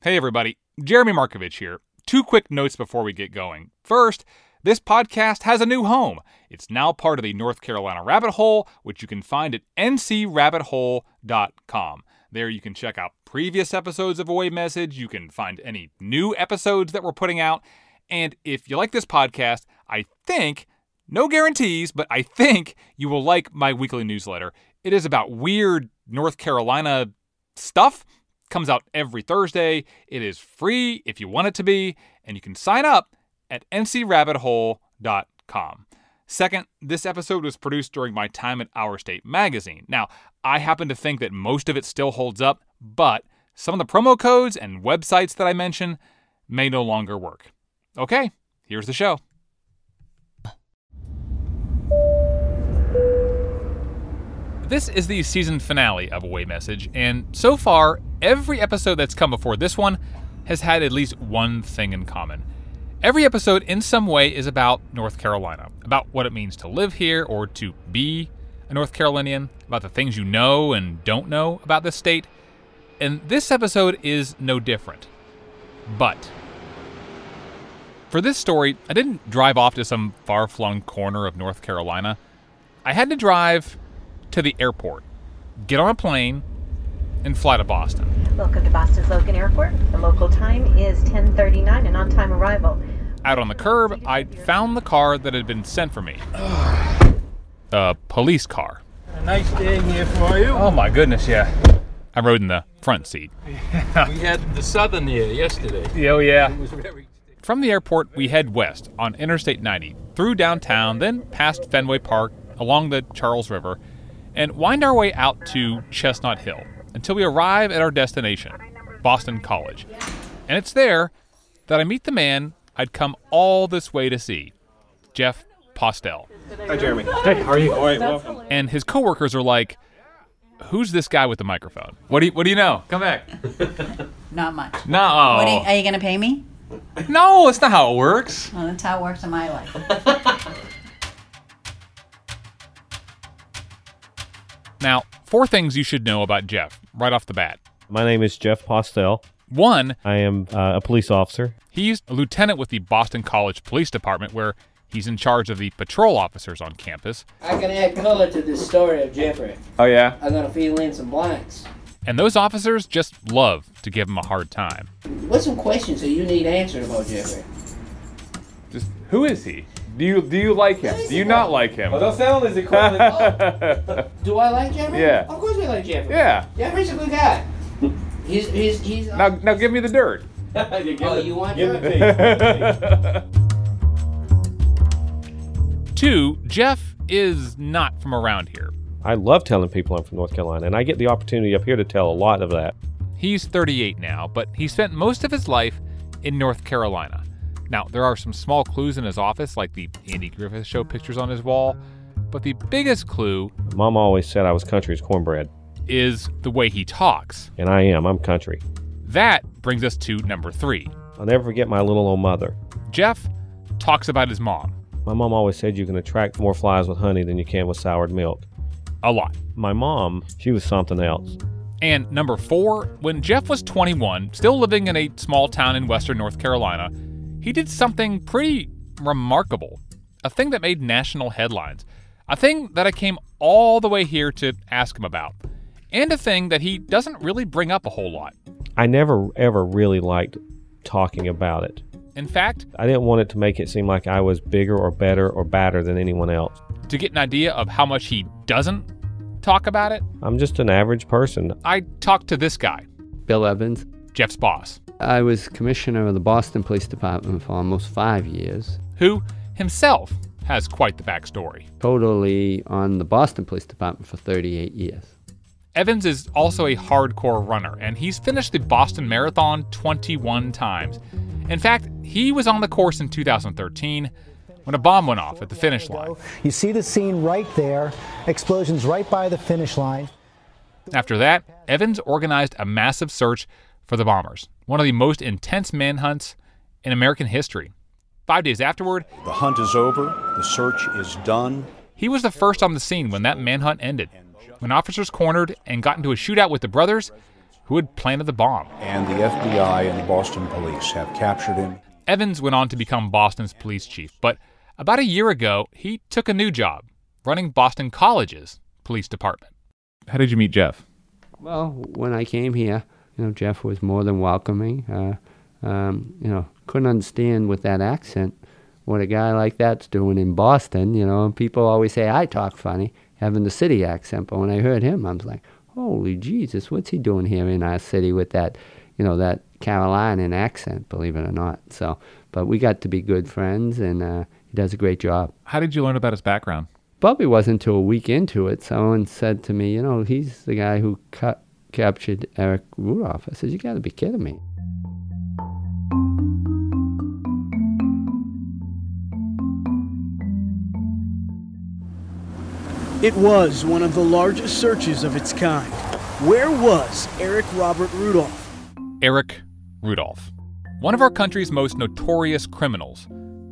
Hey everybody, Jeremy Markovich here. Two quick notes before we get going. First, this podcast has a new home. It's now part of the North Carolina Rabbit Hole, which you can find at ncrabbithole.com. There you can check out previous episodes of Away Message, you can find any new episodes that we're putting out, and if you like this podcast, I think, no guarantees, but I think you will like my weekly newsletter. It is about weird North Carolina stuff. Comes out every Thursday. It is free if you want it to be, and you can sign up at ncrabbithole.com. Second, this episode was produced during my time at Our State magazine. Now, I happen to think that most of it still holds up, but some of the promo codes and websites that I mention may no longer work. Okay, here's the show. This is the season finale of Away Message, and so far, every episode that's come before this one has had at least one thing in common. Every episode in some way is about North Carolina, about what it means to live here or to be a North Carolinian, about the things you know and don't know about this state. And this episode is no different. But for this story, I didn't drive off to some far-flung corner of North Carolina. I had to drive to the airport, get on a plane, and fly to Boston. Welcome to Boston's Logan Airport. The local time is 10:39, an on-time arrival. Out on the curb, I found the car that had been sent for me. A police car. A nice day here for you. Oh my goodness, yeah. I rode in the front seat. Yeah. We had the Southern here yesterday. Oh yeah. It was very... From the airport, we head west on Interstate 90, through downtown, then past Fenway Park, along the Charles River, and wind our way out to Chestnut Hill until we arrive at our destination, Boston College. And it's there that I meet the man I'd come all this way to see, Jeff Postell. Hi, Jeremy. Hey, how are you? All right, welcome. And his coworkers are like, who's this guy with the microphone? What do you know? Come back. Not much. No. Are you going to pay me? No, that's not how it works. Well, that's how it works in my life. Now, 4 things you should know about Jeff right off the bat. My name is Jeff Postell. 1, I am a police officer. he's a lieutenant with the Boston College Police Department, where he's in charge of the patrol officers on campus. I can add color to this story of Jeffrey. Oh, yeah? I'm going to fill in some blanks. And those officers just love to give him a hard time. What's some questions that you need answered about Jeffrey? Just, who is he? Do you like him? Do you not like him? don't sound as equivalent. Do I like Jeffrey? Yeah. Of course we like Jeffrey. Yeah. Jeffrey's a good guy. He's Now give me the dirt. you want the 2, Jeff is not from around here. I love telling people I'm from North Carolina, and I get the opportunity up here to tell a lot of that. He's 38 now, but he spent most of his life in North Carolina. Now, there are some small clues in his office, like the Andy Griffith Show pictures on his wall, but the biggest clue Mom always said I was country as cornbread, is the way he talks. and I am. I'm country. That brings us to number 3. I'll never forget my little old mother. Jeff talks about his mom My mom always said you can attract more flies with honey than you can with soured milk. a lot. My mom, she was something else. And number 4, when Jeff was 21, still living in a small town in western North Carolina, he did something pretty remarkable. A thing that made national headlines. A thing that I came all the way here to ask him about. And a thing that he doesn't really bring up a whole lot. I never, ever really liked talking about it. In fact, I didn't want it to make it seem like I was bigger or better or badder than anyone else. to get an idea of how much he doesn't talk about it, I'm just an average person. I talked to this guy, Bill Evans. Jeff's boss, I was commissioner of the Boston Police Department for almost 5 years. who himself has quite the backstory. Totally on the Boston Police Department for 38 years. Evans is also a hardcore runner, and he's finished the Boston Marathon 21 times. In fact, he was on the course in 2013 when a bomb went off at the finish line. You see the scene right there, explosions right by the finish line. After that, Evans organized a massive search for the bombers, one of the most intense manhunts in American history. 5 days afterward, the hunt is over, the search is done. He was the first on the scene when that manhunt ended, when officers cornered and got into a shootout with the brothers, who had planted the bomb. And the FBI and the Boston police have captured him. Evans went on to become Boston's police chief, but about a year ago, he took a new job, running Boston College's police department. How did you meet Jeff? Well, when I came here, Jeff was more than welcoming. Couldn't understand with that accent what a guy like that's doing in Boston. People always say I talk funny, having the city accent, but when I heard him, I was like, holy Jesus, what's he doing here in our city with that, that Carolinian accent, believe it or not. So, but we got to be good friends, and he does a great job. How did you learn about his background? Probably wasn't until a week into it, someone said to me, he's the guy who captured Eric Rudolph. I said, you got to be kidding me. It was one of the largest searches of its kind. Where was Eric Robert Rudolph? Eric Rudolph, one of our country's most notorious criminals.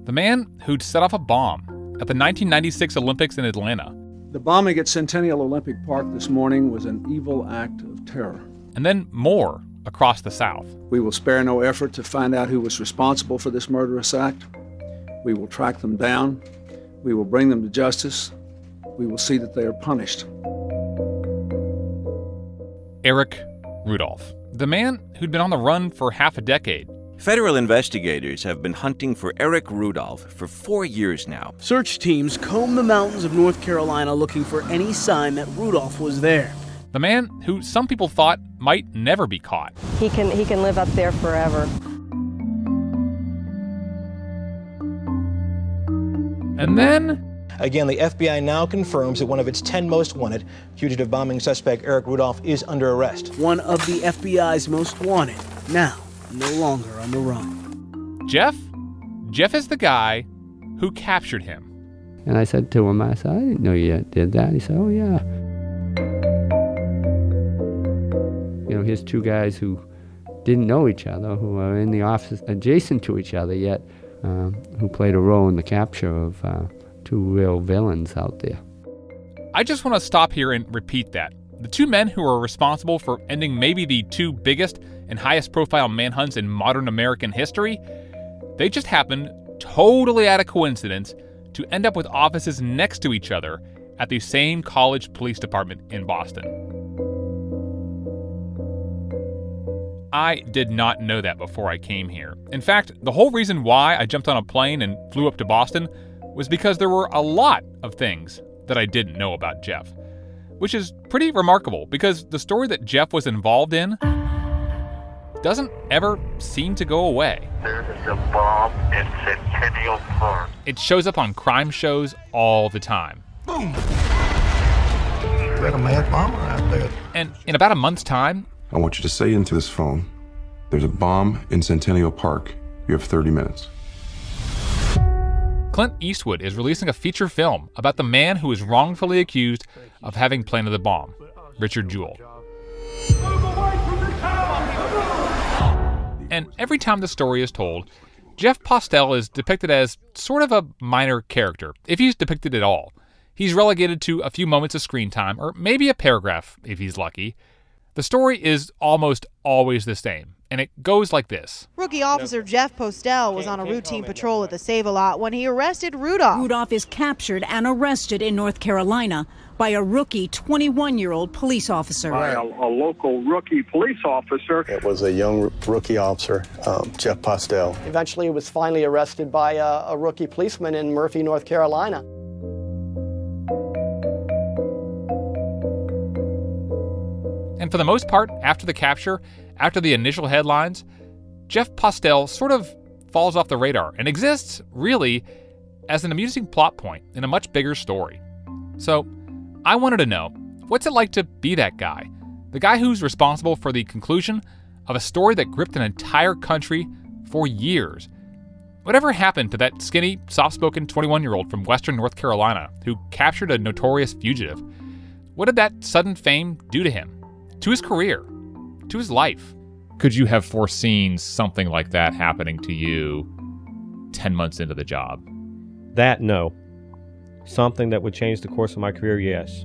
The man who'd set off a bomb at the 1996 Olympics in Atlanta. The bombing at Centennial Olympic Park this morning was an evil act of terror. And then more across the South. We will spare no effort to find out who was responsible for this murderous act. We will track them down. We will bring them to justice. We will see that they are punished. Eric Rudolph, the man who'd been on the run for half a decade. Federal investigators have been hunting for Eric Rudolph for 4 years now. Search teams combed the mountains of North Carolina looking for any sign that Rudolph was there. The man who some people thought might never be caught. He can live up there forever. And then... Again, the FBI now confirms that one of its 10 most wanted, fugitive bombing suspect Eric Rudolph, is under arrest. One of the FBI's most wanted, now no longer on the run. Jeff? Jeff is the guy who captured him. And I said to him, I didn't know you did that. He said, oh, yeah. Here's two guys who didn't know each other, who are in the office adjacent to each other, yet who played a role in the capture of two real villains out there. I just want to stop here and repeat that. The two men who are responsible for ending maybe the two biggest and highest profile manhunts in modern American history, they just happened, totally out of coincidence, to end up with offices next to each other at the same college police department in Boston. I did not know that before I came here. In fact, the whole reason why I jumped on a plane and flew up to Boston was because there were a lot of things that I didn't know about Jeff, which is pretty remarkable because the story that Jeff was involved in doesn't ever seem to go away. There's a bomb in Centennial Park. It shows up on crime shows all the time. Boom! There's a mad bomber out there. And in about a month's time, I want you to say into this phone, there's a bomb in Centennial Park. You have 30 minutes. Clint Eastwood is releasing a feature film about the man who is wrongfully accused of having planted the bomb, Richard Jewell. And every time the story is told, Jeff Postell is depicted as sort of a minor character, if he's depicted at all. He's relegated to a few moments of screen time, or maybe a paragraph if he's lucky. The story is almost always the same, and it goes like this. Rookie officer Jeff Postell was on a routine patrol at the Save-A-Lot when he arrested Rudolph. Rudolph is captured and arrested in North Carolina by a rookie 21-year-old police officer. By a local rookie police officer. It was a young rookie officer, Jeff Postell. Eventually he was finally arrested by a rookie policeman in Murphy, North Carolina. And for the most part, after the capture, after the initial headlines, Jeff Postell sort of falls off the radar and exists, really, as an amusing plot point in a much bigger story. So, I wanted to know, what's it like to be that guy? The guy who's responsible for the conclusion of a story that gripped an entire country for years. Whatever happened to that skinny, soft-spoken 21-year-old from Western North Carolina who captured a notorious fugitive? What did that sudden fame do to him? To his career? To his life? Could you have foreseen something like that happening to you 10 months into the job? That, no. Something that would change the course of my career, yes.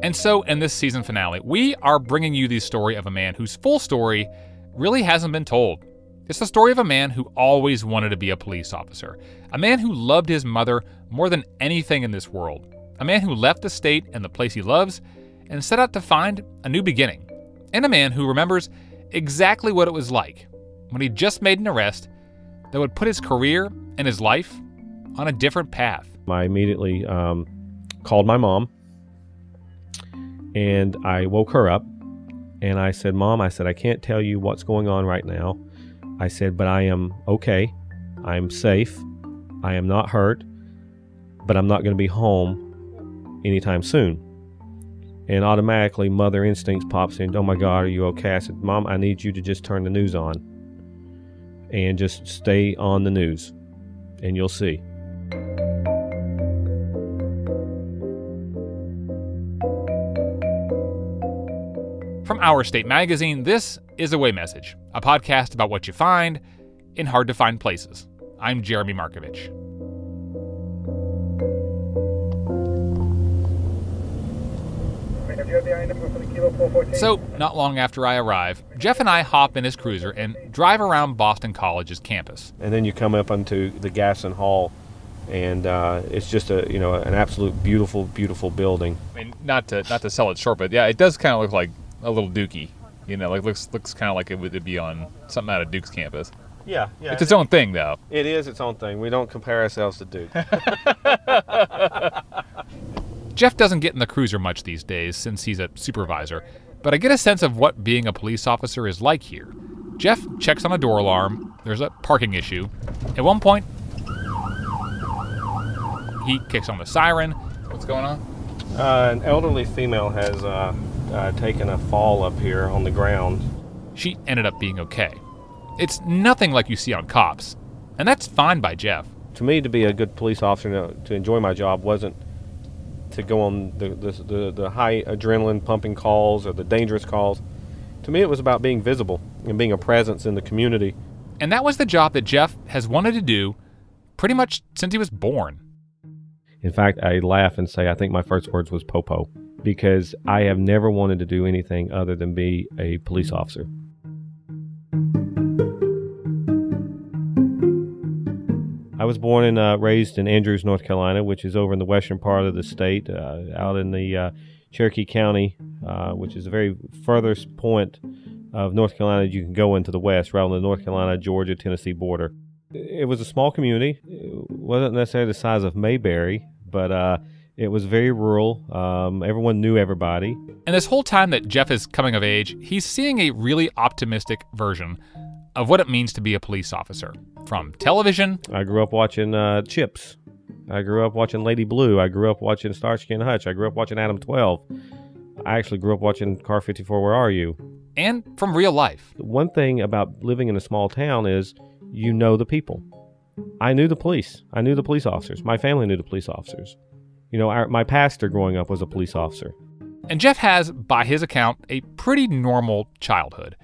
And so in this season finale, we are bringing you the story of a man whose full story really hasn't been told. It's the story of a man who always wanted to be a police officer, a man who loved his mother more than anything in this world, a man who left the state and the place he loves and set out to find a new beginning, and a man who remembers exactly what it was like when he just made an arrest that would put his career and his life on a different path. I immediately called my mom, and I woke her up, and I said, Mom, I said, I can't tell you what's going on right now. I said, but I am okay. I'm safe. I am not hurt, but I'm not going to be home anytime soon. And automatically, mother instincts pops in. Oh my God, are you okay? I said, Mom, I need you to just turn the news on and just stay on the news, and you'll see. From Our State Magazine, this is Away Message, a podcast about what you find in hard-to-find places. I'm Jeremy Markovich. So, not long after I arrive, Jeff and I hop in his cruiser and drive around Boston College's campus. And then you come up onto the Gaston Hall, and it's just an absolute beautiful, beautiful building. I mean, not to sell it short, but yeah, it does kind of look like a little Dookie. Like looks kind of like it would be on something out of Duke's campus. Yeah. It's its own thing, though. It is its own thing. We don't compare ourselves to Duke. Jeff doesn't get in the cruiser much these days since he's a supervisor, but I get a sense of what being a police officer is like here. Jeff checks on a door alarm. There's a parking issue. At one point, he kicks on the siren. What's going on? An elderly female has taken a fall up here on the ground. She ended up being okay. It's nothing like you see on cops, and that's fine by Jeff. To me, to be a good police officer, to enjoy my job, wasn't to go on the high adrenaline pumping calls or the dangerous calls. To me, it was about being visible and being a presence in the community. And that was the job that Jeff has wanted to do pretty much since he was born. In fact, I laugh and say I think my first words was popo, because I have never wanted to do anything other than be a police officer. I was born and raised in Andrews, North Carolina, which is over in the western part of the state, out in the Cherokee County, which is the very furthest point of North Carolina you can go into the west, right on the North Carolina, Georgia, Tennessee border. It was a small community. It wasn't necessarily the size of Mayberry, but it was very rural. Everyone knew everybody. And this whole time that Jeff is coming of age, he's seeing a really optimistic version of what it means to be a police officer. From television. I grew up watching Chips. I grew up watching Lady Blue. I grew up watching Starsky and Hutch. I grew up watching Adam 12. I actually grew up watching Car 54, Where Are You? And from real life. One thing about living in a small town is you know the people. I knew the police. I knew the police officers. My family knew the police officers. My pastor growing up was a police officer. And Jeff has, by his account, a pretty normal childhood.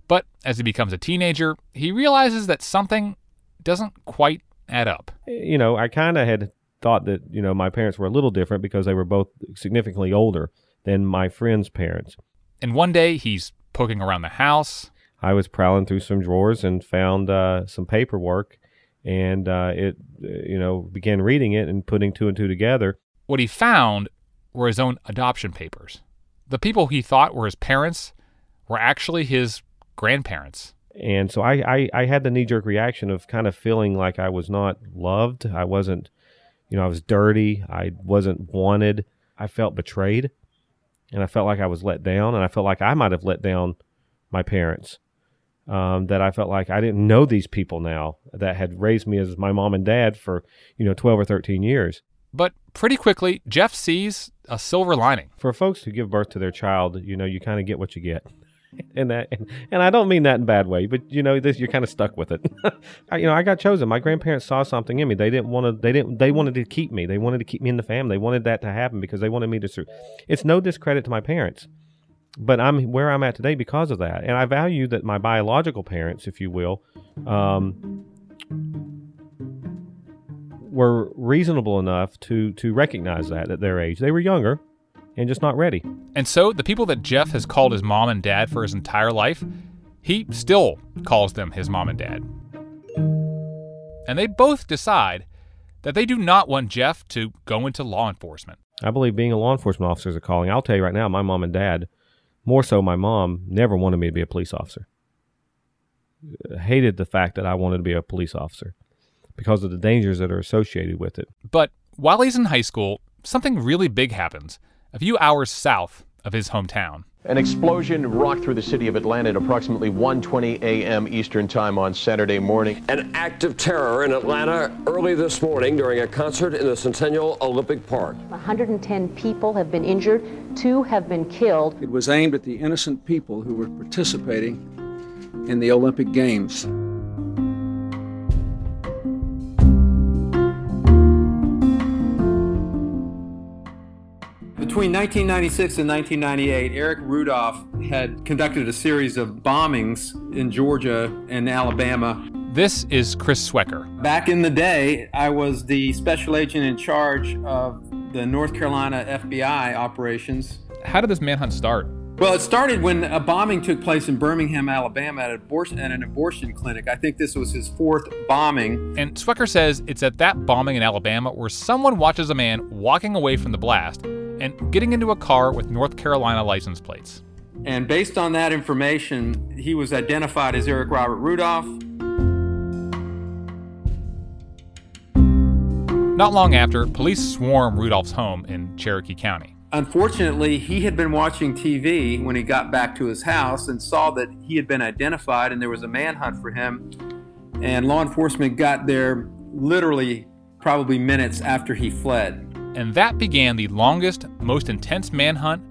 But as he becomes a teenager, he realizes that something doesn't quite add up. I kind of had thought that, my parents were a little different because they were both significantly older than my friends' parents. And one day he's poking around the house. I was prowling through some drawers and found some paperwork, and began reading it and putting two and two together. What he found were his own adoption papers. The people he thought were his parents were actually his grandparents. And so I had the knee-jerk reaction of kind of feeling like I was not loved. I wasn't, I was dirty. I wasn't wanted. I felt betrayed, and I felt like I was let down, and I felt like I might have let down my parents. That I felt like I didn't know these people now that had raised me as my mom and dad for, 12 or 13 years. But pretty quickly, Jeff sees a silver lining. For folks who give birth to their child, you kind of get what you get. And I don't mean that in a bad way, but you're kind of stuck with it. I got chosen. My grandparents saw something in me. They wanted to keep me. They wanted to keep me in the family. They wanted that to happen because they wanted me to serve. It's no discredit to my parents, but I'm where I'm at today because of that. And I value that my biological parents, if you will, were reasonable enough to recognize that at their age. They were younger, and just not ready. And so the people that Jeff has called his mom and dad for his entire life, he still calls them his mom and dad. And they both decide that they do not want Jeff to go into law enforcement. I believe being a law enforcement officer is a calling. I'll tell you right now, my mom and dad, more so my mom, never wanted me to be a police officer. Hated the fact that I wanted to be a police officer because of the dangers that are associated with it. But while he's in high school, something really big happens a few hours south of his hometown. An explosion rocked through the city of Atlanta at approximately 1:20 a.m. Eastern Time on Saturday morning. An act of terror in Atlanta early this morning during a concert in the Centennial Olympic Park. 110 people have been injured, 2 have been killed. It was aimed at the innocent people who were participating in the Olympic Games. Between 1996 and 1998, Eric Rudolph had conducted a series of bombings in Georgia and Alabama. This is Chris Swecker. Back in the day, I was the special agent in charge of the North Carolina FBI operations. How did this manhunt start? Well, it started when a bombing took place in Birmingham, Alabama at an abortion clinic. I think this was his 4th bombing. And Swecker says it's at that bombing in Alabama where someone watches a man walking away from the blast and getting into a car with North Carolina license plates. And based on that information, he was identified as Eric Robert Rudolph. Not long after, police swarm Rudolph's home in Cherokee County. Unfortunately, he had been watching TV when he got back to his house and saw that he had been identified and there was a manhunt for him. And law enforcement got there literally probably minutes after he fled. And that began the longest, most intense manhunt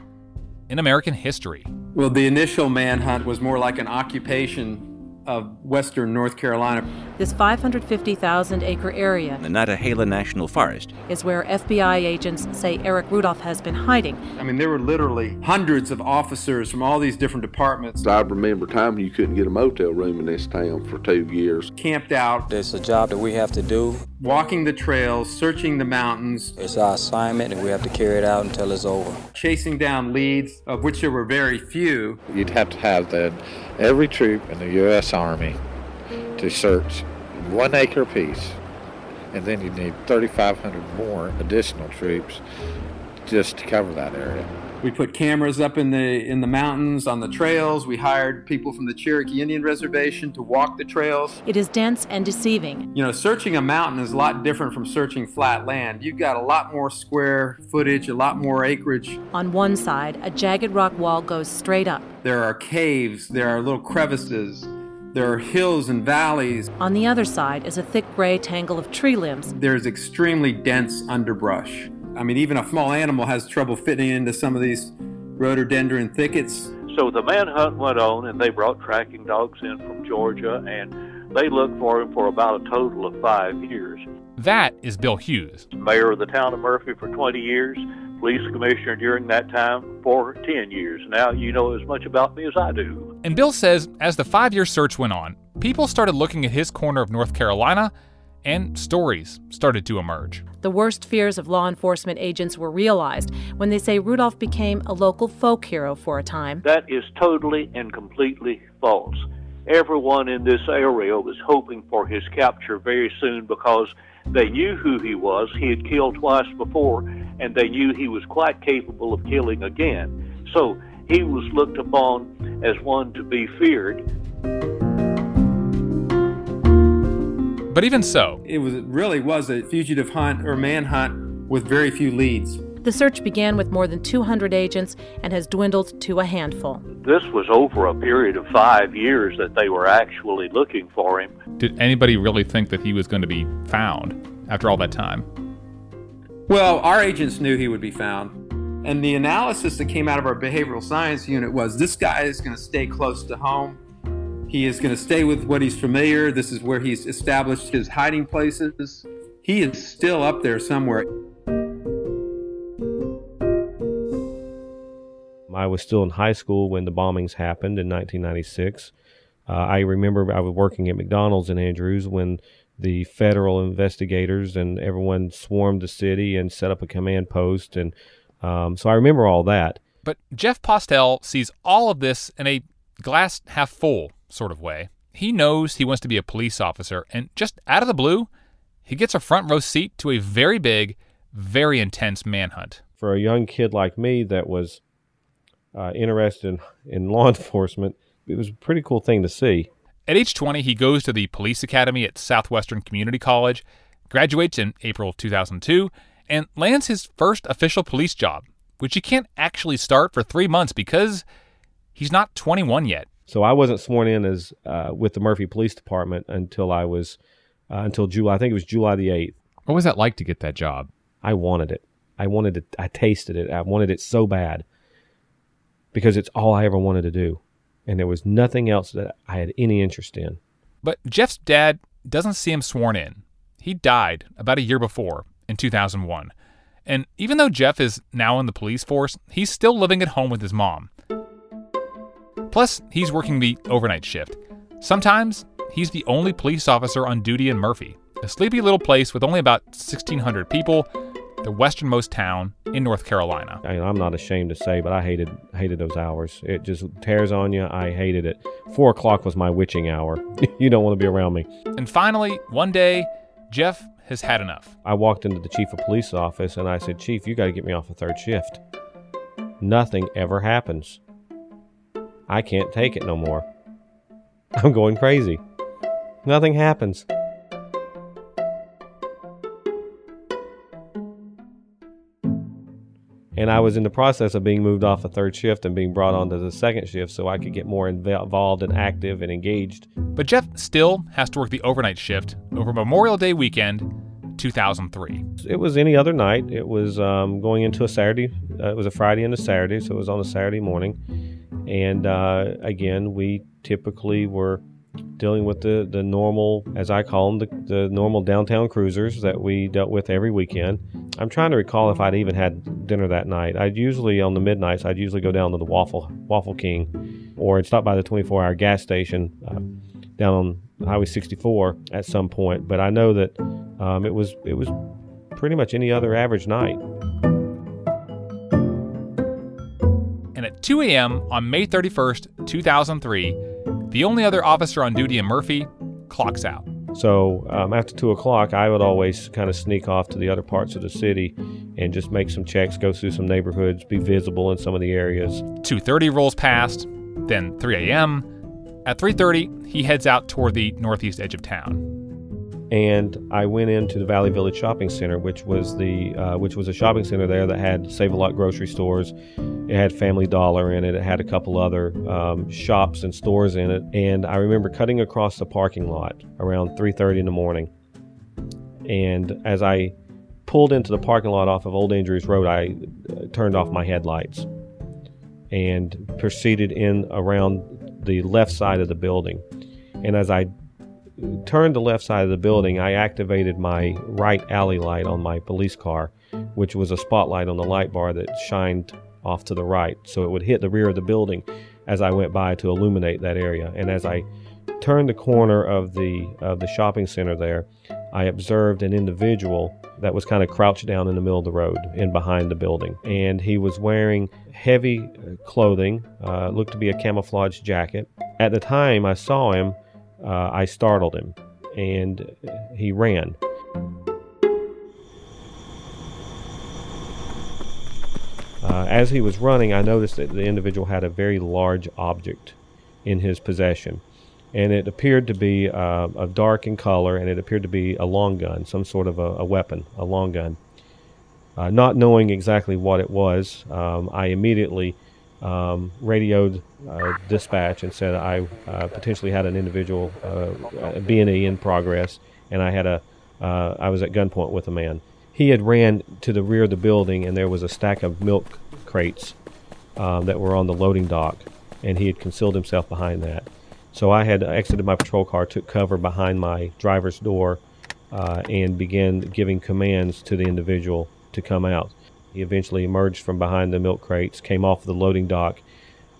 in American history. Well, the initial manhunt was more like an occupation of western North Carolina. This 550,000-acre area, The Nantahala National Forest, is where FBI agents say Eric Rudolph has been hiding. I mean, there were literally hundreds of officers from all these different departments. I remember a time you couldn't get a motel room in this town for 2 years. Camped out. It's a job that we have to do. Walking the trails, searching the mountains. It's our assignment and we have to carry it out until it's over. Chasing down leads, of which there were very few. You'd have to have every troop in the U.S. Army to search 1 acre apiece, and then you'd need 3,500 more additional troops just to cover that area. We put cameras up in the mountains, on the trails. We hired people from the Cherokee Indian Reservation to walk the trails. It is dense and deceiving. You know, searching a mountain is a lot different from searching flat land. You've got a lot more square footage, a lot more acreage. On one side, a jagged rock wall goes straight up. There are caves, there are little crevices, there are hills and valleys. On the other side is a thick gray tangle of tree limbs. There's extremely dense underbrush. I mean, even a small animal has trouble fitting into some of these rhododendron thickets. So the manhunt went on, and they brought tracking dogs in from Georgia, and they looked for him for about a total of 5 years. That is Bill Hughes. Mayor of the town of Murphy for 20 years, police commissioner during that time for 10 years. Now you know as much about me as I do. And Bill says as the 5-year search went on, people started looking at his corner of North Carolina, and stories started to emerge. The worst fears of law enforcement agents were realized when they say Rudolph became a local folk hero for a time. That is totally and completely false. Everyone in this area was hoping for his capture very soon because they knew who he was. He had killed twice before, and they knew he was quite capable of killing again. So he was looked upon as one to be feared. But even so, it really was a fugitive hunt or manhunt with very few leads. The search began with more than 200 agents and has dwindled to a handful. This was over a period of 5 years that they were actually looking for him. Did anybody really think that he was going to be found after all that time? Well, our agents knew he would be found. And the analysis that came out of our behavioral science unit was this guy is going to stay close to home. He is going to stay with what he's familiar. This is where he's established his hiding places. He is still up there somewhere. I was still in high school when the bombings happened in 1996. I remember I was working at McDonald's in Andrews when the federal investigators and everyone swarmed the city and set up a command post, and So I remember all that. But Jeff Postell sees all of this in a glass half full sort of way. He knows he wants to be a police officer, and just out of the blue, he gets a front row seat to a very big, very intense manhunt. For a young kid like me that was interested in law enforcement, it was a pretty cool thing to see. At age 20, he goes to the police academy at Southwestern Community College, graduates in April 2002, and lands his first official police job, which he can't actually start for 3 months because he's not 21 yet. So I wasn't sworn in as with the Murphy Police Department until I was until July. I think it was July the 8th. What was that like to get that job? I wanted it. I tasted it. I wanted it so bad because it's all I ever wanted to do. And there was nothing else that I had any interest in. But Jeff's dad doesn't see him sworn in. He died about a year before, in 2001. And even though Jeff is now in the police force, he's still living at home with his mom. Plus, he's working the overnight shift. Sometimes, he's the only police officer on duty in Murphy, a sleepy little place with only about 1,600 people, the westernmost town in North Carolina. I'm not ashamed to say, but I hated those hours. It just tears on you. I hated it. 4 o'clock was my witching hour. You don't want to be around me. And finally, one day, Jeff has had enough. I walked into the chief of police office and I said, "Chief, you got to get me off the third shift. Nothing ever happens. I can't take it no more. I'm going crazy. Nothing happens." And I was in the process of being moved off the third shift and being brought onto the second shift so I could get more involved and active and engaged. But Jeff still has to work the overnight shift over Memorial Day weekend, 2003. It was any other night. It was going into a Saturday. It was a Friday and a Saturday, so it was on a Saturday morning. And again, we typically were dealing with the normal, as I call them, the normal downtown cruisers that we dealt with every weekend. I'm trying to recall if I'd even had dinner that night. I'd usually, on the midnights, I'd usually go down to the Waffle King, or I'd stop by the 24-hour gas station down on Highway 64 at some point. But I know that it was pretty much any other average night. And at 2 a.m. on May 31st, 2003, the only other officer on duty in Murphy clocks out. So after 2 o'clock, I would always kind of sneak off to the other parts of the city and just make some checks, go through some neighborhoods, be visible in some of the areas. 2:30 rolls past, then 3 a.m. At 3:30, he heads out toward the northeast edge of town. And I went into the Valley Village Shopping Center, which was a shopping center there that had Save-A-Lot grocery stores. It had Family Dollar in it. It had a couple other shops and stores in it. And I remember cutting across the parking lot around 3:30 in the morning. And as I pulled into the parking lot off of Old Andrews Road, I turned off my headlights and proceeded in around the left side of the building. And as I turned the left side of the building, I activated my right alley light on my police car, which was a spotlight on the light bar that shined off to the right, so it would hit the rear of the building as I went by to illuminate that area. And as I turned the corner of the shopping center there, I observed an individual that was kind of crouched down in the middle of the road in behind the building. And he was wearing heavy clothing, looked to be a camouflage jacket. At the time I saw him, I startled him, and he ran. As he was running, I noticed that the individual had a very large object in his possession, and it appeared to be a dark in color, and it appeared to be a long gun, some sort of a weapon, a long gun. Not knowing exactly what it was, I immediately radioed dispatch and said I potentially had an individual B&E in progress, and I was at gunpoint with a man. He had ran to the rear of the building, and there was a stack of milk crates that were on the loading dock, and he had concealed himself behind that. So I had exited my patrol car, took cover behind my driver's door, and began giving commands to the individual to come out. He eventually emerged from behind the milk crates, came off the loading dock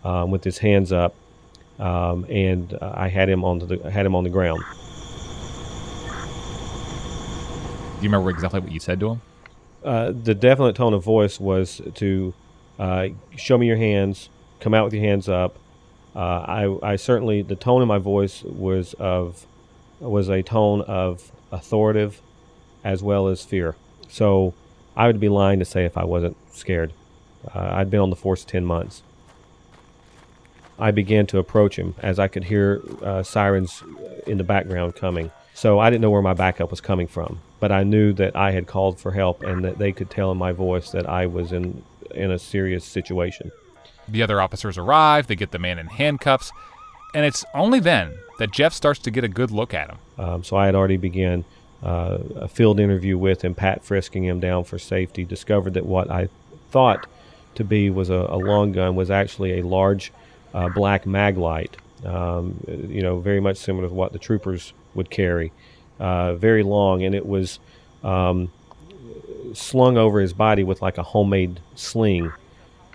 with his hands up, and I had him on the ground. Do you remember exactly what you said to him? The definite tone of voice was to show me your hands, come out with your hands up. I certainly, the tone of my voice was a tone of authoritative as well as fear. So I would be lying to say if I wasn't scared. I'd been on the force 10 months. I began to approach him as I could hear sirens in the background coming. So I didn't know where my backup was coming from, but I knew that I had called for help and that they could tell in my voice that I was in a serious situation. The other officers arrive, they get the man in handcuffs, and it's only then that Jeff starts to get a good look at him. So I had already began a field interview with him, pat frisking him down for safety, discovered that what I thought to be was a long gun was actually a large black mag light, very much similar to what the troopers would carry, very long, and it was slung over his body with like a homemade sling,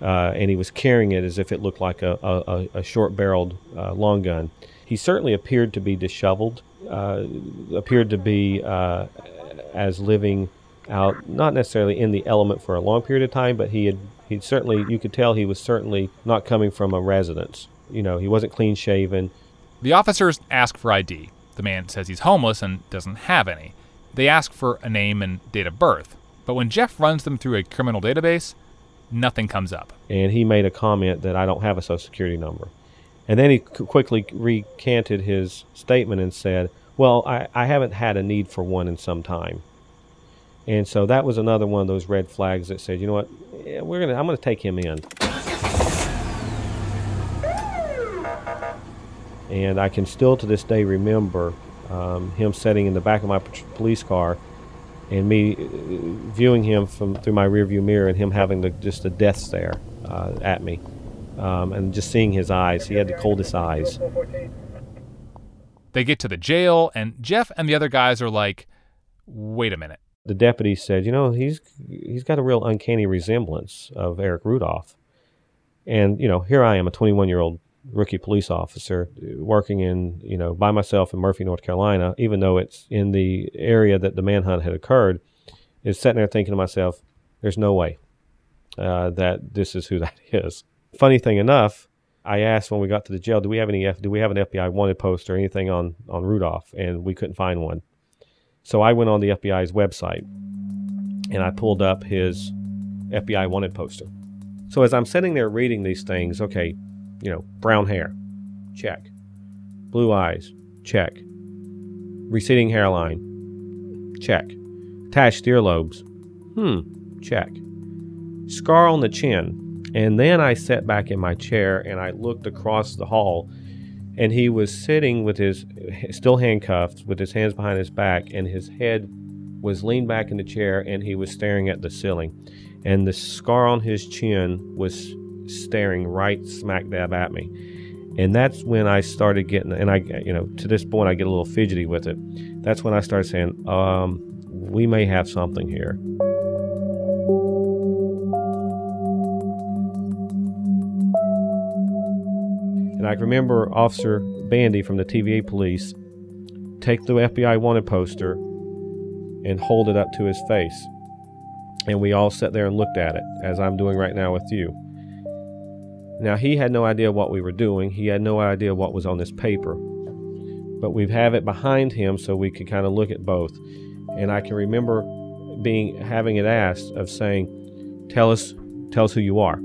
and he was carrying it as if it looked like a short-barreled long gun. He certainly appeared to be disheveled, appeared to be as living out, not necessarily in the element for a long period of time, but he'd certainly, you could tell he was certainly not coming from a residence. He wasn't clean-shaven. The officers ask for ID. The man says he's homeless and doesn't have any. They ask for a name and date of birth. But when Jeff runs them through a criminal database, nothing comes up. And he made a comment that I don't have a Social Security number. And then he quickly recanted his statement and said, well, I haven't had a need for one in some time. And so that was another one of those red flags that said, you know what, I'm going to take him in. And I can still to this day remember him sitting in the back of my police car and me viewing him through my rearview mirror and him having just a death stare at me, and just seeing his eyes. He had the coldest eyes. They get to the jail, and Jeff and the other guys are like, wait a minute. The deputy said, he's got a real uncanny resemblance of Eric Rudolph. And, here I am, a 21-year-old rookie police officer working by myself in Murphy, North Carolina, even though it's in the area that the manhunt had occurred, is sitting there thinking to myself, there's no way that this is who that is. Funny thing enough, I asked when we got to the jail, do we have an FBI wanted poster or anything on Rudolph? And we couldn't find one. So I went on the FBI's website and I pulled up his FBI wanted poster. So as I'm sitting there reading these things, okay, brown hair, check. Blue eyes, check. Receding hairline, check. Attached earlobes, check. Scar on the chin. And then I sat back in my chair and I looked across the hall, and he was sitting with still handcuffed, with his hands behind his back, and his head was leaned back in the chair and he was staring at the ceiling. And the scar on his chin was staring right smack dab at me. And that's when I started getting, and I, to this point I get a little fidgety with it. That's when I started saying, we may have something here. And I remember Officer Bandy from the TVA police take the FBI wanted poster and hold it up to his face. And we all sat there and looked at it, as I'm doing right now with you. Now, he had no idea what we were doing. He had no idea what was on this paper. But we have it behind him so we could kind of look at both. And I can remember having it asked of saying, tell us who you are.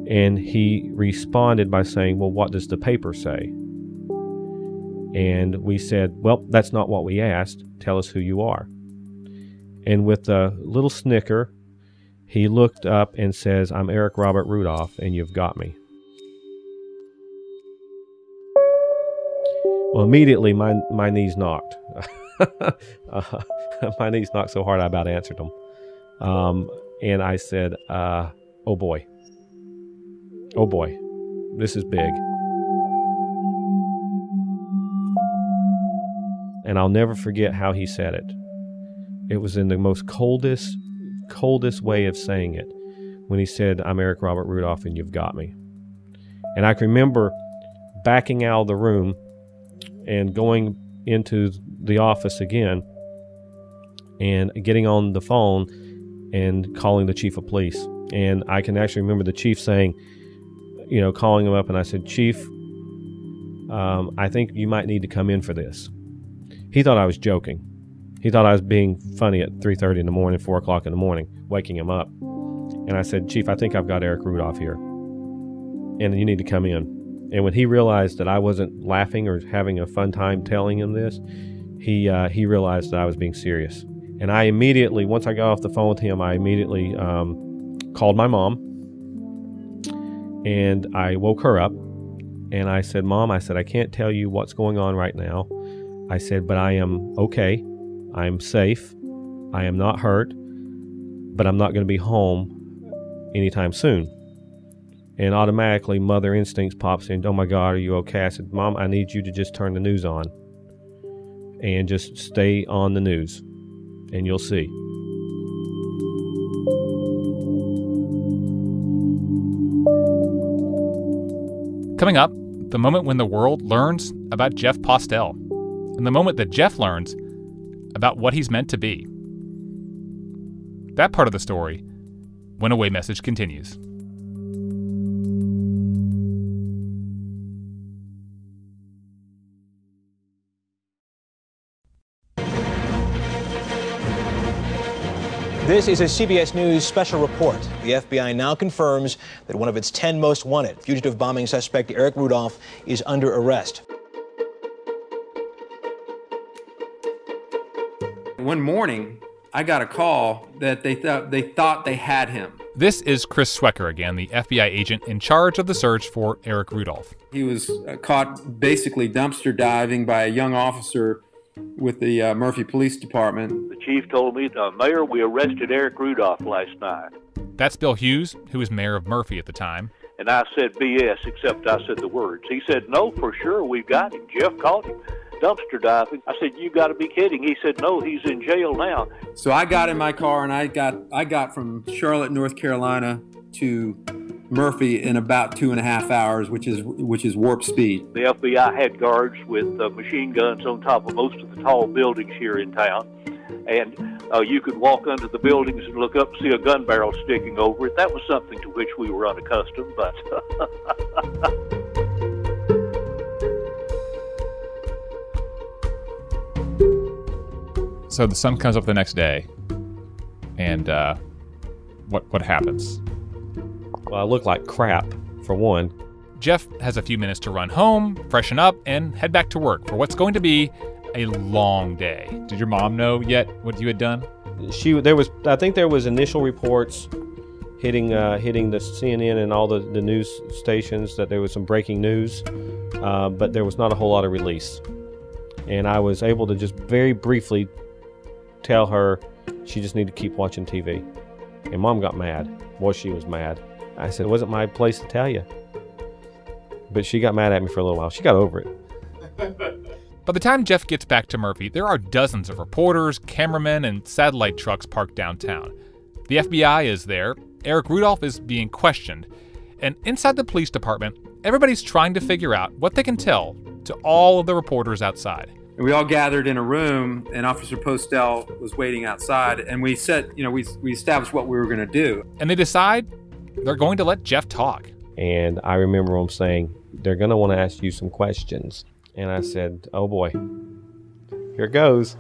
And he responded by saying, well, what does the paper say? And we said, well, that's not what we asked. Tell us who you are. And with a little snicker, he looked up and says, I'm Eric Robert Rudolph, and you've got me. Well, immediately my knees knocked. My knees knocked so hard I about answered them. And I said, oh boy, this is big. And I'll never forget how he said it. It was in the most coldest way of saying it when he said, I'm Eric Robert Rudolph and you've got me. And I can remember backing out of the room and going into the office again and getting on the phone and calling the chief of police. And I can actually remember the chief saying, you know, calling him up, and I said, "Chief, I think you might need to come in for this." He thought I was joking. He thought I was being funny at 3:30 in the morning, 4 o'clock in the morning, waking him up. And I said, "Chief, I think I've got Eric Rudolph here, and you need to come in." And when he realized that I wasn't laughing or having a fun time telling him this, he realized that I was being serious. And I immediately, once I got off the phone with him, I immediately called my mom, and I woke her up, and I said, "Mom," I said, "I can't tell you what's going on right now." I said, "But I am okay. I'm safe. I am not hurt, but I'm not going to be home anytime soon." And automatically mother instincts pops in. "Oh my God, are you okay?" I said, "Mom, I need you to just turn the news on and just stay on the news, and you'll see." Coming up, the moment when the world learns about Jeff Postell, and the moment that Jeff learns about what he's meant to be. That part of the story, when Away Message continues. This is a CBS News special report. The FBI now confirms that one of its 10 most wanted, fugitive bombing suspect Eric Rudolph, is under arrest. One morning, I got a call that they thought they had him. This is Chris Swecker again, the FBI agent in charge of the search for Eric Rudolph. He was caught basically dumpster diving by a young officer with the Murphy Police Department. The chief told me, "Mayor, we arrested Eric Rudolph last night." That's Bill Hughes, who was mayor of Murphy at the time. And I said BS, except I said the words. He said, "No, for sure, we've got him. Jeff caught him dumpster diving." I said, "You got to be kidding." He said, "No, he's in jail now." So I got in my car and I got from Charlotte, North Carolina to Murphy in about 2.5 hours, which is warp speed. The FBI had guards with machine guns on top of most of the tall buildings here in town, and you could walk under the buildings and look up and see a gun barrel sticking over it. That was something to which we were unaccustomed, but So the sun comes up the next day, and what happens? Well, I look like crap, for one. Jeff has a few minutes to run home, freshen up, and head back to work for what's going to be a long day. Did your mom know yet what you had done? I think there was initial reports hitting the CNN and all the news stations that there was some breaking news, but there was not a whole lot of release. And I was able to just very briefly tell her she just needed to keep watching TV. And Mom got mad. Boy, she was mad. I said, "It wasn't my place to tell you." But she got mad at me for a little while. She got over it. By the time Jeff gets back to Murphy, there are dozens of reporters, cameramen, and satellite trucks parked downtown. The FBI is there, Eric Rudolph is being questioned, and inside the police department, everybody's trying to figure out what they can tell to all of the reporters outside. And we all gathered in a room, and Officer Postell was waiting outside, and we said, we established what we were going to do. And they decide they're going to let Jeff talk. And I remember him saying, "They're going to want to ask you some questions." And I said, "Oh boy, here it goes."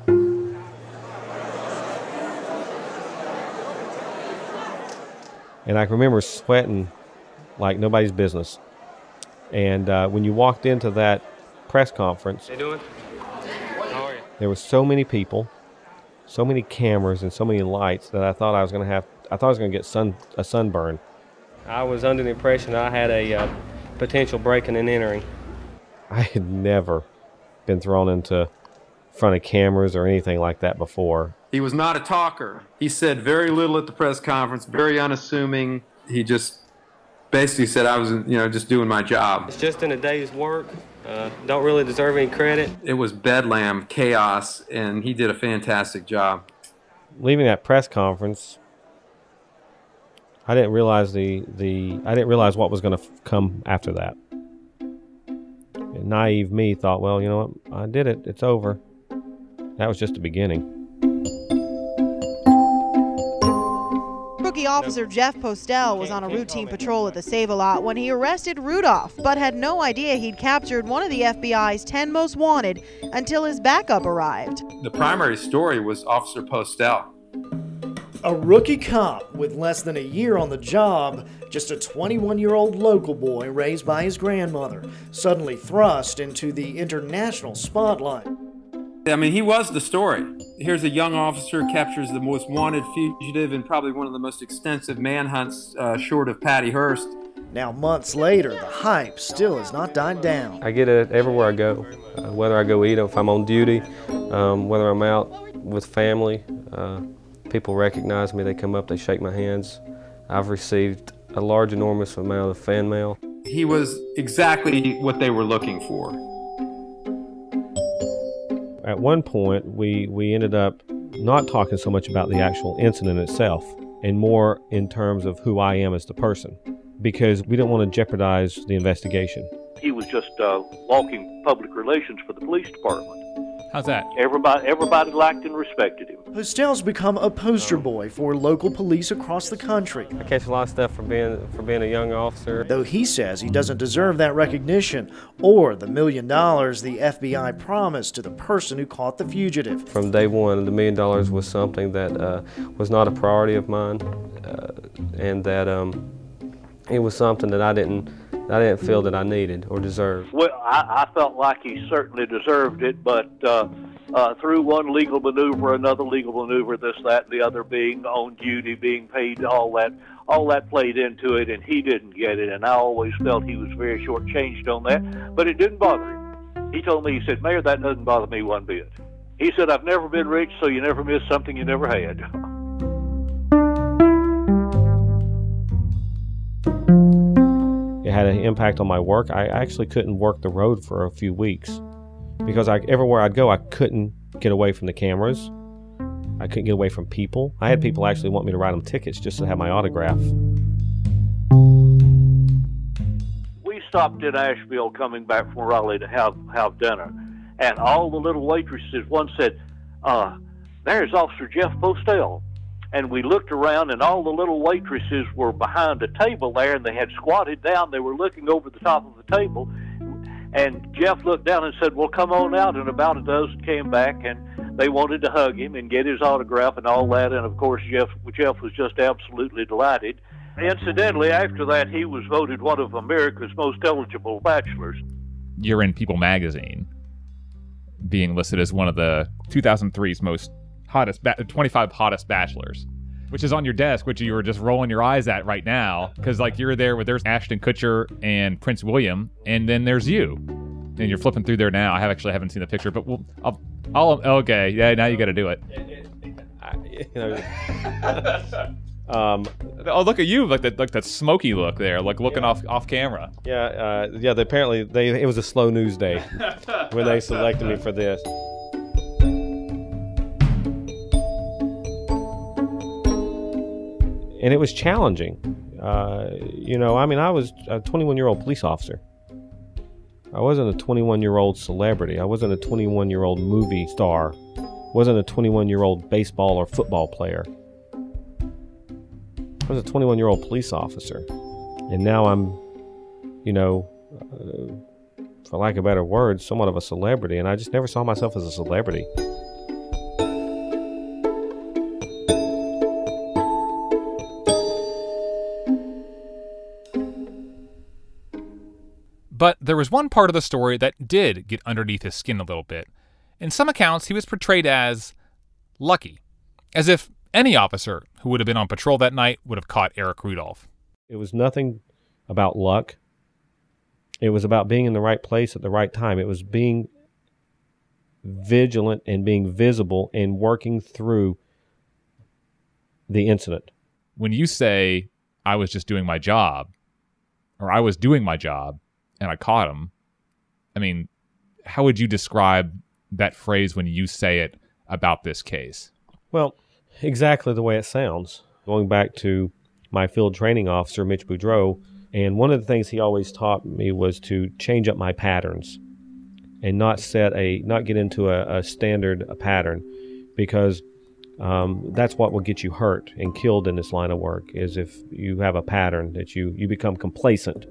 And I remember sweating like nobody's business. And when you walked into that press conference, there were so many people, so many cameras, and so many lights that I thought I was going to get a sunburn. I was under the impression I had a potential breaking and entering. I had never been thrown into front of cameras or anything like that before. He was not a talker. He said very little at the press conference, very unassuming. He just basically said I was, just doing my job. It's just in a day's work. Don't really deserve any credit. It was bedlam, chaos, and he did a fantastic job. Leaving that press conference, I didn't realize I didn't realize what was going to come after that. And naive me thought, well, you know what? I did it. It's over. That was just the beginning. Rookie officer Jeff Postell was on a routine patrol at the Save-A-Lot when he arrested Rudolph, but had no idea he'd captured one of the FBI's 10 most wanted until his backup arrived. The primary story was Officer Postell. A rookie cop with less than a year on the job, just a 21-year-old local boy raised by his grandmother, suddenly thrust into the international spotlight. I mean, he was the story. Here's a young officer captures the most wanted fugitive in probably one of the most extensive manhunts short of Patty Hearst. Now, months later, the hype still has not died down. I get it everywhere I go, whether I go eat, if I'm on duty, whether I'm out with family. People recognize me, they come up, they shake my hands. I've received a large, enormous amount of fan mail. He was exactly what they were looking for. At one point, we ended up not talking so much about the actual incident itself and more in terms of who I am as the person, because we didn't want to jeopardize the investigation. He was just walking public relations for the police department. How's that? Everybody liked and respected him. Postell's become a poster boy for local police across the country. I catch a lot of stuff for being a young officer. Though he says he doesn't deserve that recognition or the $1 million the FBI promised to the person who caught the fugitive. From day one, the $1 million was something that was not a priority of mine, and that it was something that I didn't feel that I needed or deserved. Well, I felt like he certainly deserved it, but through one legal maneuver, another legal maneuver, this, that, and the other, being on duty, being paid, all that played into it, and he didn't get it, and I always felt he was very shortchanged on that, but it didn't bother him. He told me, he said, "Mayor, that doesn't bother me one bit." He said, "I've never been rich, so you never miss something you never had." It had an impact on my work. I actually couldn't work the road for a few weeks because everywhere I'd go, I couldn't get away from the cameras. I couldn't get away from people. I had people actually want me to write them tickets just to have my autograph. We stopped in Asheville coming back from Raleigh to have dinner, and all the little waitresses, one said, "There's Officer Jeff Postell." And we looked around, and all the little waitresses were behind a table there, and they had squatted down. They were looking over the top of the table. And Jeff looked down and said, "Well, come on out." And about a dozen came back, and they wanted to hug him and get his autograph and all that. And, of course, Jeff was just absolutely delighted. Incidentally, after that, he was voted one of America's most eligible bachelors. You're in People magazine, being listed as one of the 2003's most hottest 25 hottest bachelors, which is on your desk, which you were just rolling your eyes at right now, because like you're there with there's Ashton Kutcher and Prince William, and then there's you, and you're flipping through there now. I haven't seen the picture, but I'll okay, yeah, now you got to do it. Oh, look at you, like that smoky look there, like looking off camera. Yeah, apparently it was a slow news day when they selected me for this. And it was challenging. I was a 21-year-old police officer. I wasn't a 21-year-old celebrity. I wasn't a 21-year-old movie star. I wasn't a 21-year-old baseball or football player. I was a 21-year-old police officer. And now I'm, for lack of better words, somewhat of a celebrity. And I just never saw myself as a celebrity. But there was one part of the story that did get underneath his skin a little bit. In some accounts, he was portrayed as lucky, as if any officer who would have been on patrol that night would have caught Eric Rudolph. It was nothing about luck. It was about being in the right place at the right time. It was being vigilant and being visible and working through the incident. When you say, "I was just doing my job," or "I was doing my job, and I caught him," I mean, how would you describe that phrase when you say it about this case? Well, exactly the way it sounds. Going back to my field training officer, Mitch Boudreau, and one of the things he always taught me was to change up my patterns and not get into a standard pattern, because That's what will get you hurt and killed in this line of work, is if you have a pattern that you become complacent.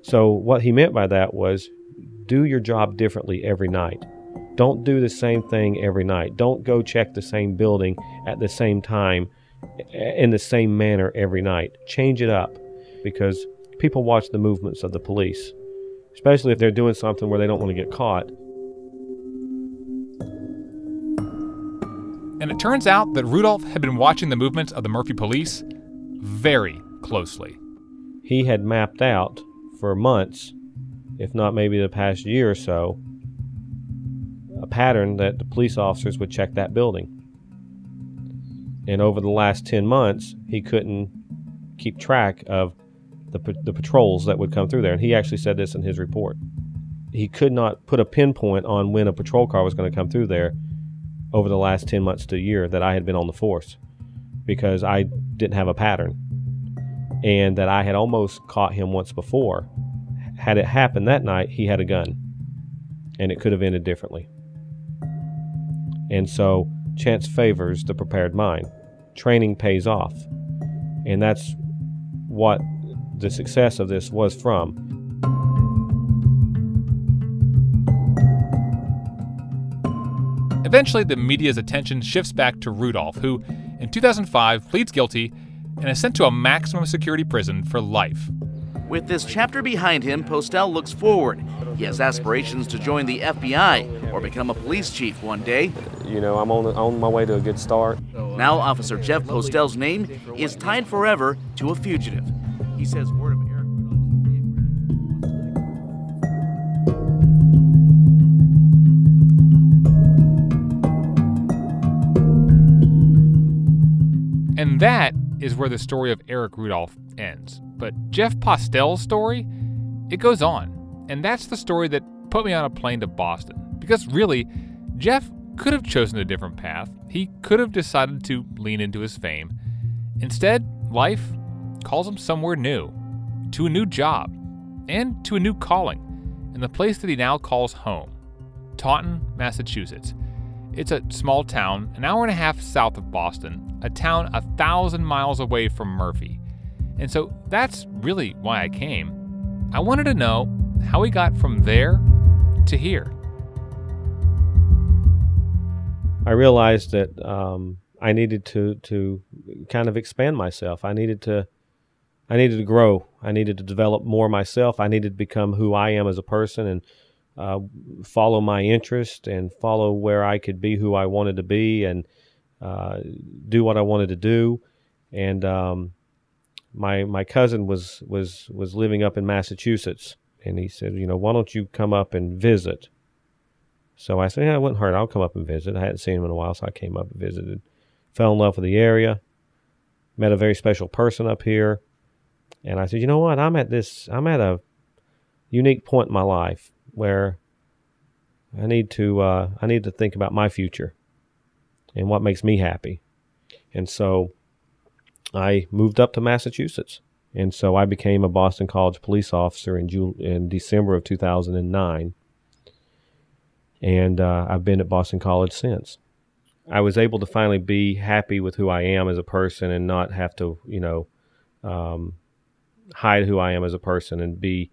So what he meant by that was, do your job differently every night. Don't do the same thing every night. Don't go check the same building at the same time in the same manner every night. Change it up, because people watch the movements of the police, especially if they're doing something where they don't want to get caught. And it turns out that Rudolph had been watching the movements of the Murphy police very closely. He had mapped out for months, if not maybe the past year or so, a pattern that the police officers would check that building. And over the last 10 months, he couldn't keep track of the patrols that would come through there. And he actually said this in his report. He could not put a pinpoint on when a patrol car was going to come through there over the last 10 months to a year that I had been on the force, because I didn't have a pattern. And that I had almost caught him once before. Had it happened that night, he had a gun, and it could have ended differently. And so chance favors the prepared mind. Training pays off. And that's what the success of this was from. Eventually, the media's attention shifts back to Rudolph, who, in 2005, pleads guilty and is sent to a maximum security prison for life. With this chapter behind him, Postell looks forward. He has aspirations to join the FBI or become a police chief one day. You know, I'm on my way to a good start. Now, Officer Jeff Postell's name is tied forever to a fugitive. He says word of Eric And that is where the story of Eric Rudolph ends. But Jeff Postell's story, it goes on. And that's the story that put me on a plane to Boston. Because really, Jeff could have chosen a different path. He could have decided to lean into his fame. Instead, life calls him somewhere new, to a new job, and to a new calling, in the place that he now calls home, Taunton, Massachusetts. It's a small town, an hour and a half south of Boston, a town 1,000 miles away from Murphy. And so that's really why I came. I wanted to know how he got from there to here. I realized that I needed to kind of expand myself. I needed to grow. I needed to develop more myself. I needed to become who I am as a person and follow my interest and follow where I could be who I wanted to be and do what I wanted to do. And my cousin was living up in Massachusetts, and he said, you know, why don't you come up and visit? So I said, yeah, it wouldn't hurt. I'll come up and visit. I hadn't seen him in a while, so I came up and visited. Fell in love with the area. Met a very special person up here. And I said, you know what? I'm at a unique point in my life where I need to think about my future and what makes me happy. And so I moved up to Massachusetts. And so I became a Boston College police officer in December of 2009. And I've been at Boston College since. I was able to finally be happy with who I am as a person and not have to, hide who I am as a person and be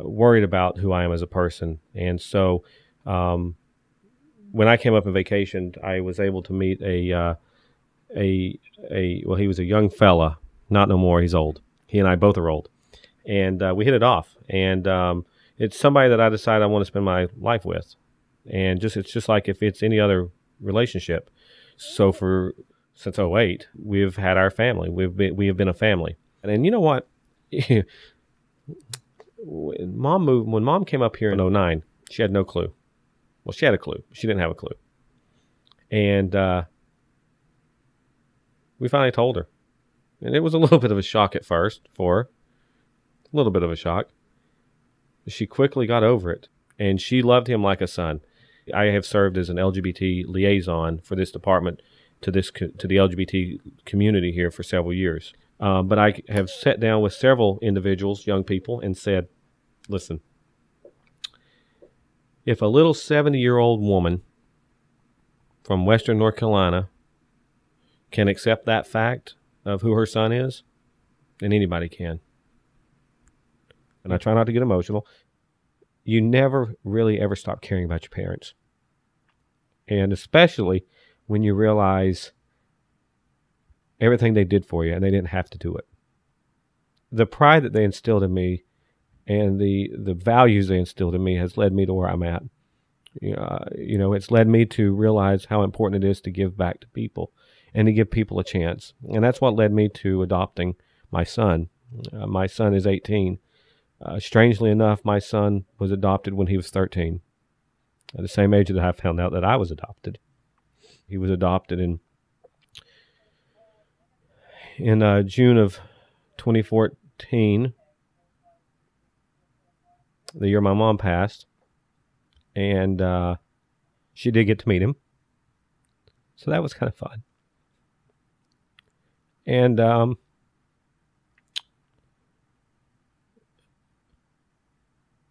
worried about who I am as a person. And so when I came up on vacation, I was able to meet well, he was a young fella, not no more, he's old. He and I both are old. And we hit it off. And it's somebody that I decided I want to spend my life with. And it's just like if it's any other relationship. So since 2008, we've had our family. We have been a family. And you know what? When Mom came up here in 2009, she had no clue. Well, she had a clue. She didn't have a clue. And we finally told her. And it was a little bit of a shock at first for her. A little bit of a shock. She quickly got over it. And she loved him like a son. I have served as an LGBT liaison for this department to the LGBT community here for several years. But I have sat down with several individuals, young people, and said, listen, if a little 70-year-old woman from Western North Carolina can accept that fact of who her son is, then anybody can. And I try not to get emotional. You never really ever stop caring about your parents. And especially when you realize everything they did for you and they didn't have to do it. The pride that they instilled in me and the values they instilled in me has led me to where I'm at. It's led me to realize how important it is to give back to people and to give people a chance. And that's what led me to adopting my son. My son is 18. Strangely enough, my son was adopted when he was 13, at the same age that I found out that I was adopted. He was adopted in June of 2014, the year my mom passed, and she did get to meet him, so that was kind of fun. And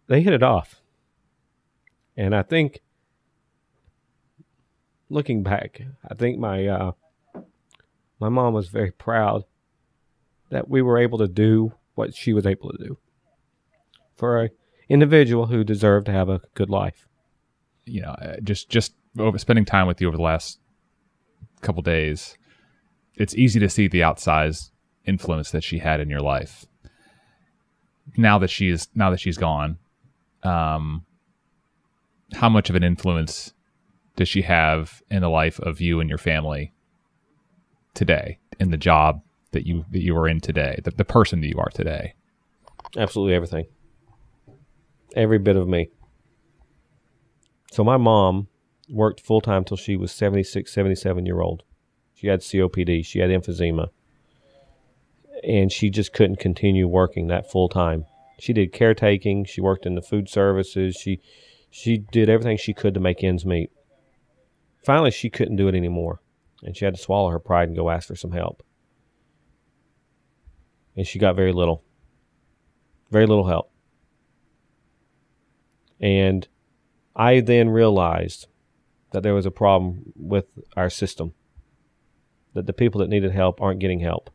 they hit it off. And I think, looking back, I think my mom was very proud that we were able to do what she was able to do for an individual who deserved to have a good life. Just spending time with you over the last couple days, it's easy to see the outsized influence that she had in your life. Now that she's gone, how much of an influence does she have in the life of you and your family today, in the job that you are in today, the person that you are today? Absolutely everything. Every bit of me. So my mom worked full-time till she was 76, 77-year-old. She had COPD. She had emphysema. And she just couldn't continue working that full-time. She did caretaking. She worked in the food services. She did everything she could to make ends meet. Finally, she couldn't do it anymore. And she had to swallow her pride and go ask for some help. And she got very little help. And I then realized that there was a problem with our system. That the people that needed help aren't getting help.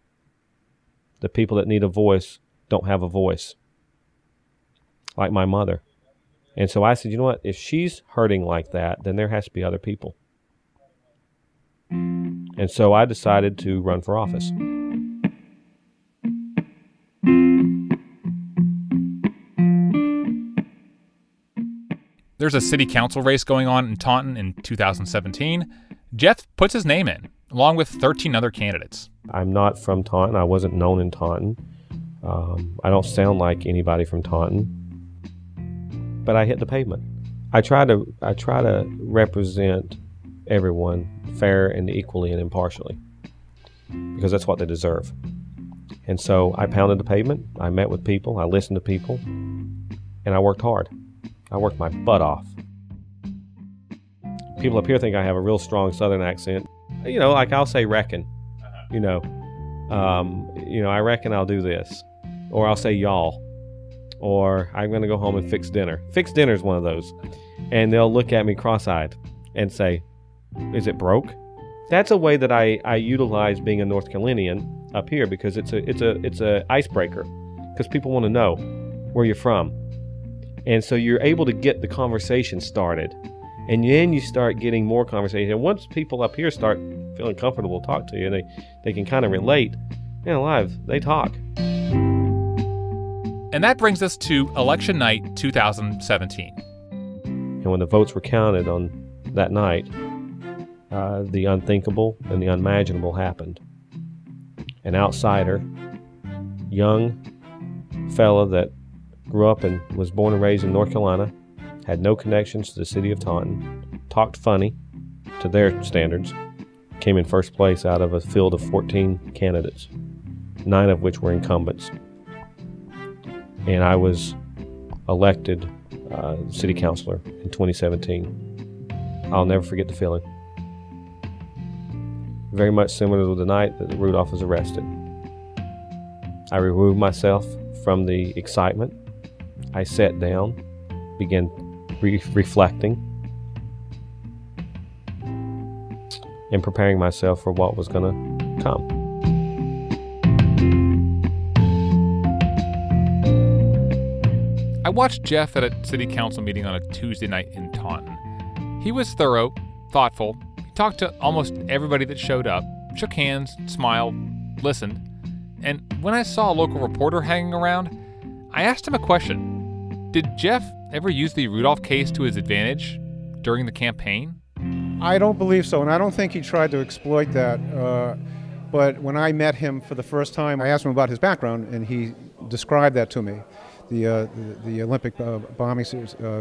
The people that need a voice don't have a voice. Like my mother. And so I said, you know what? If she's hurting like that, then there has to be other people. And so I decided to run for office. There's a city council race going on in Taunton in 2017. Jeff puts his name in, along with 13 other candidates. I'm not from Taunton. I wasn't known in Taunton. I don't sound like anybody from Taunton. But I hit the pavement. I try to represent everyone fair and equally and impartially, because that's what they deserve. And so I pounded the pavement. I met with people. I listened to people, and I worked hard. I worked my butt off. People up here think I have a real strong Southern accent. Like I'll say reckon. I reckon I'll do this, or I'll say y'all. Or I'm going to go home and fix dinner. Fix dinner is one of those. And they'll look at me cross-eyed and say, is it broke? That's a way that I utilize being a North Carolinian up here, because it's a icebreaker, because people want to know where you're from. And so you're able to get the conversation started. And then you start getting more conversation. And once people up here start feeling comfortable to talk to you, they can kind of relate, they talk. And that brings us to election night 2017. And when the votes were counted on that night, the unthinkable and the unimaginable happened. An outsider, young fella that grew up and was born and raised in North Carolina, had no connections to the city of Taunton, talked funny to their standards, came in first place out of a field of 14 candidates, 9 of which were incumbents. And I was elected city councilor in 2017. I'll never forget the feeling. Very much similar to the night that Rudolph was arrested. I removed myself from the excitement. I sat down, began reflecting, and preparing myself for what was going to come. I watched Jeff at a city council meeting on a Tuesday night in Taunton. He was thorough, thoughtful. He talked to almost everybody that showed up, shook hands, smiled, listened. And when I saw a local reporter hanging around, I asked him a question. Did Jeff ever use the Rudolph case to his advantage during the campaign? I don't believe so, and I don't think he tried to exploit that. But when I met him for the first time, I asked him about his background, and he described that to me, the Olympic bombing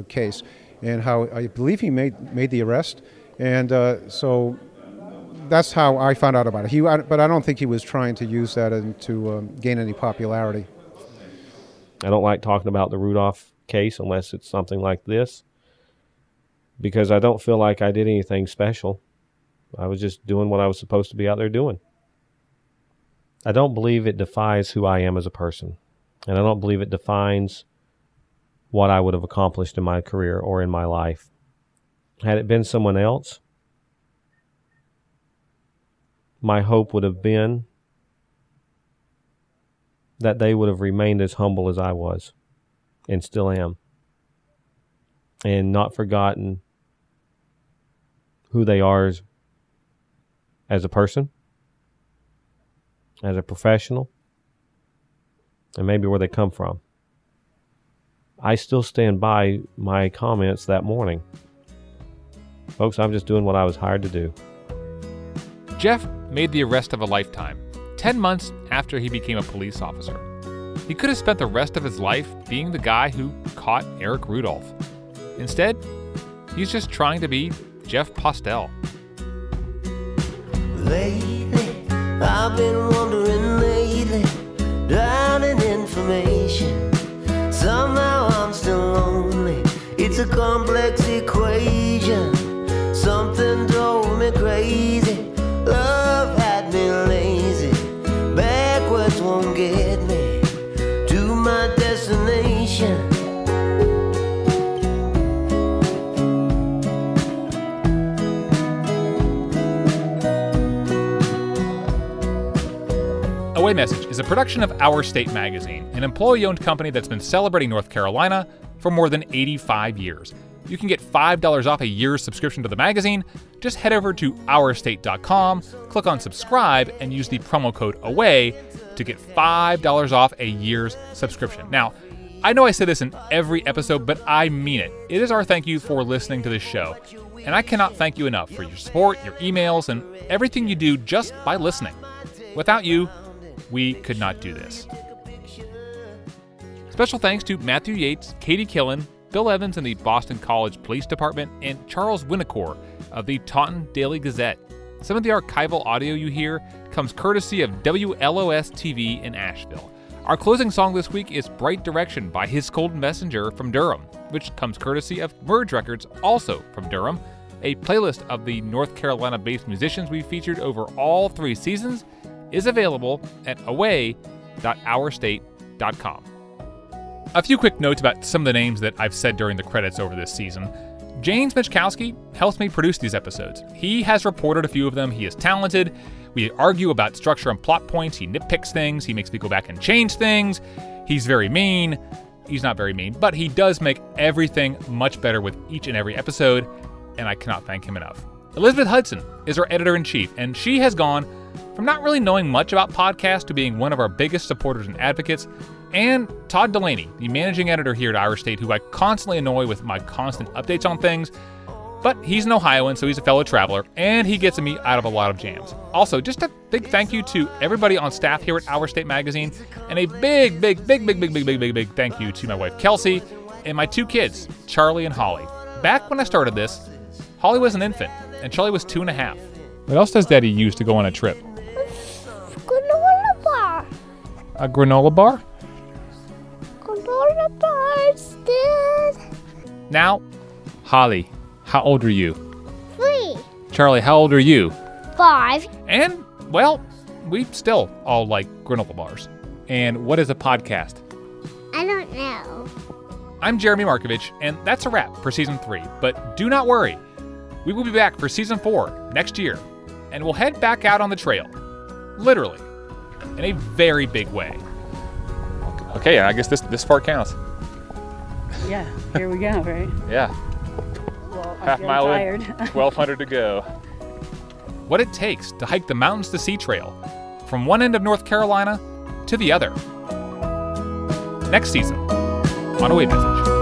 case, and how I believe he made the arrest. And so that's how I found out about it. But I don't think he was trying to use that to gain any popularity. I don't like talking about the Rudolph case unless it's something like this, because I don't feel like I did anything special. I was just doing what I was supposed to be out there doing. I don't believe it defines who I am as a person, and I don't believe it defines what I would have accomplished in my career or in my life. Had it been someone else, my hope would have been that they would have remained as humble as I was, and still am, and not forgotten who they are as a person, as a professional, and maybe where they come from. I still stand by my comments that morning. Folks, I'm just doing what I was hired to do. Jeff made the arrest of a lifetime, 10 months after he became a police officer. He could have spent the rest of his life being the guy who caught Eric Rudolph. Instead, he's just trying to be Jeff Postell. Lately, I've been wondering lately, drowning in information. Somehow I'm still lonely. It's a complex equation. Something drove me crazy. Love had me lazy. Backwards won't get me to my destination. Away Message is a production of Our State Magazine, an employee-owned company that's been celebrating North Carolina for more than 85 years. You can get $5 off a year's subscription to the magazine. Just head over to ourstate.com, click on subscribe, and use the promo code AWAY to get $5 off a year's subscription. Now, I know I say this in every episode, but I mean it. It is our thank you for listening to this show. And I cannot thank you enough for your support, your emails, and everything you do just by listening. Without you, we could not do this. Special thanks to Matthew Yates, Katie Killen, Bill Evans in the Boston College Police Department, and Charles Winokoor of the Taunton Daily Gazette. Some of the archival audio you hear comes courtesy of WLOS-TV in Asheville. Our closing song this week is Bright Direction by His Cold Messenger from Durham, which comes courtesy of Merge Records, also from Durham. A playlist of the North Carolina-based musicians we featured over all 3 seasons is available at away.ourstate.com. A few quick notes about some of the names that I've said during the credits over this season. James Mieczkowski helps me produce these episodes. He has reported a few of them. He is talented. We argue about structure and plot points. He nitpicks things. He makes me go back and change things. He's very mean. He's not very mean, but he does make everything much better with each and every episode, and I cannot thank him enough. Elizabeth Hudson is our editor-in-chief, and she has gone from not really knowing much about podcasts to being one of our biggest supporters and advocates. And Todd Delaney, the managing editor here at Our State, who I constantly annoy with my constant updates on things. But he's an Ohioan, so he's a fellow traveler, and he gets me out of a lot of jams. Also, just a big thank you to everybody on staff here at Our State Magazine, and a big thank you to my wife Kelsey and my 2 kids, Charlie and Holly. Back when I started this, Holly was an infant, and Charlie was 2.5. What else does Daddy use to go on a trip? Granola bar. A granola bar? Granola bars, Dad. Now, Holly, how old are you? 3. Charlie, how old are you? 5. And, well, we still all like granola bars. And what is a podcast? I don't know. I'm Jeremy Markovich, and that's a wrap for Season 3. But do not worry. We will be back for Season 4 next year, and we'll head back out on the trail. Literally. In a very big way. Okay, I guess this part counts. Yeah, here we go, right? Yeah. Well, Half mile in, tired. 1,200 to go. What it takes to hike the Mountains to Sea Trail from one end of North Carolina to the other. Next season on Away Message.